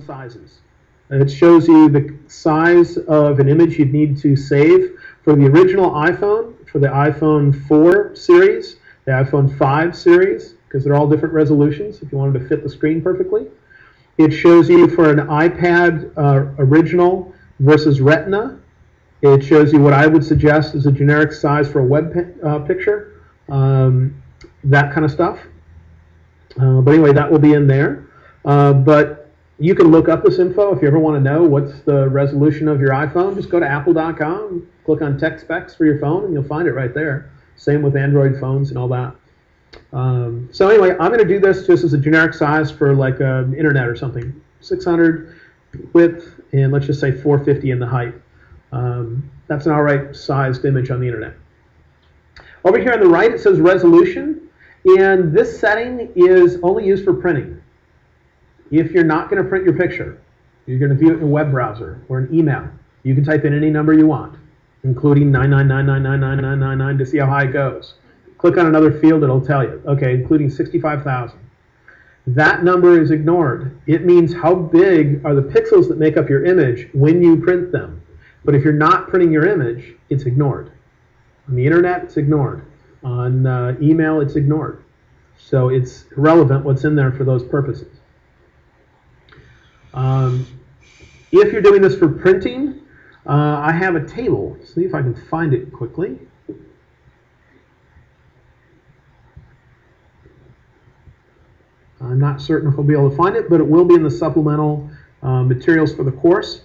sizes. It shows you the size of an image you'd need to save for the original iPhone, for the iPhone 4 series, the iPhone 5 series, because they're all different resolutions if you wanted to fit the screen perfectly. It shows you for an iPad original versus Retina. It shows you what I would suggest is a generic size for a web picture, that kind of stuff. But anyway, that will be in there. But you can look up this info if you ever want to know what's the resolution of your iPhone. Just go to apple.com, click on tech specs for your phone, and you'll find it right there. Same with Android phones and all that. So anyway, I'm going to do this just as a generic size for like internet or something. 600 width, and let's just say 450 in the height. That's an alright sized image on the internet. Over here on the right it says resolution, and this setting is only used for printing. If you're not going to print your picture, you're going to view it in a web browser or an email, you can type in any number you want, including 999999999 to see how high it goes. Click on another field, it'll tell you. Okay, including 65,000. That number is ignored. It means how big are the pixels that make up your image when you print them. But if you're not printing your image, it's ignored. On the internet, it's ignored. On email, it's ignored. So it's irrelevant what's in there for those purposes. If you're doing this for printing, I have a table. See if I can find it quickly. I'm not certain if we'll be able to find it, but it will be in the supplemental materials for the course.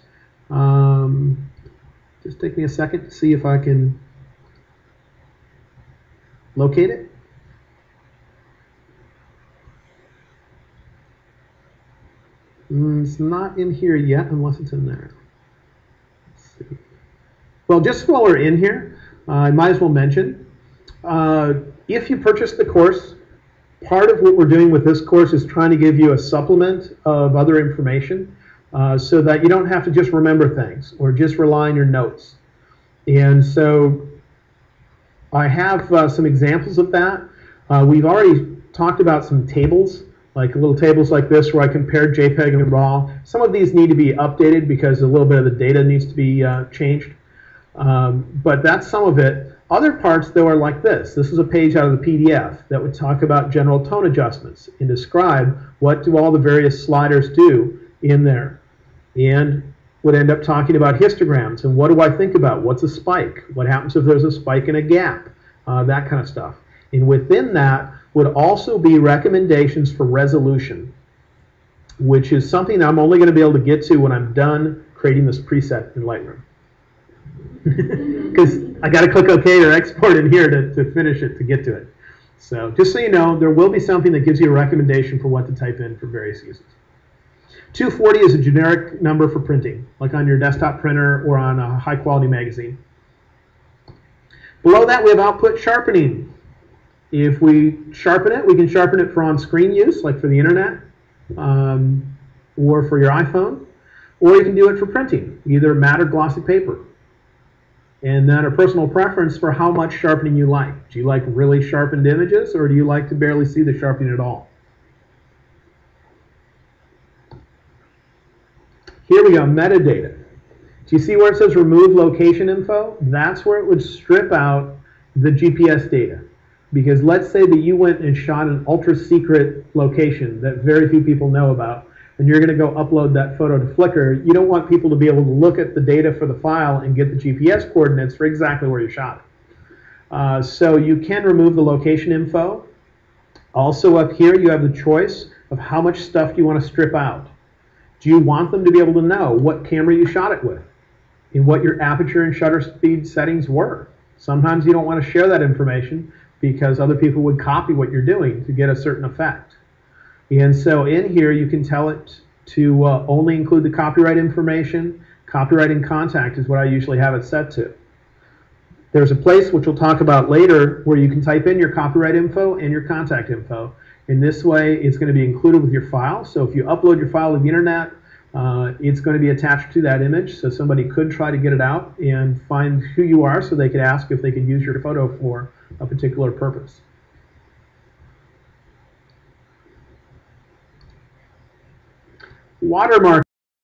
Just take me a second to see if I can locate it. It's not in here yet unless it's in there. Let's see. Well, just while we're in here, I might as well mention, if you purchase the course, part of what we're doing with this course is trying to give you a supplement of other information so that you don't have to just remember things or just rely on your notes. And so I have some examples of that. We've already talked about some tables, like little tables like this where I compared JPEG and RAW. Some of these need to be updated because a little bit of the data needs to be changed. But that's some of it. Other parts, though, are like this. This is a page out of the PDF that would talk about general tone adjustments and describe what do all the various sliders do in there. And would end up talking about histograms and what do I think about? What's a spike? What happens if there's a spike and a gap? That kind of stuff. And within that would also be recommendations for resolution, which is something that I'm only going to be able to get to when I'm done creating this preset in Lightroom. Because I got to click OK or export in here to finish it, to get to it. So just so you know, there will be something that gives you a recommendation for what to type in for various uses. 240 is a generic number for printing, like on your desktop printer or on a high-quality magazine. Below that, we have output sharpening. If we sharpen it, we can sharpen it for on-screen use, like for the internet, or for your iPhone, or you can do it for printing, either matte or glossy paper. And then a personal preference for how much sharpening you like. Do you like really sharpened images, or do you like to barely see the sharpening at all? Here we go, metadata. Do you see where it says remove location info? That's where it would strip out the GPS data. Because let's say that you went and shot an ultra secret location that very few people know about, and you're going to go upload that photo to Flickr. You don't want people to be able to look at the data for the file and get the GPS coordinates for exactly where you shot it. So you can remove the location info. Also up here you have the choice of how much stuff you want to strip out. Do you want them to be able to know what camera you shot it with and what your aperture and shutter speed settings were? Sometimes you don't want to share that information because other people would copy what you're doing to get a certain effect. And so in here you can tell it to only include the copyright information. Copyright and contact is what I usually have it set to. There's a place which we'll talk about later where you can type in your copyright info and your contact info. In this way, it's going to be included with your file. So if you upload your file to the internet, it's going to be attached to that image. So somebody could try to get it out and find who you are so they could ask if they could use your photo for a particular purpose. Watermark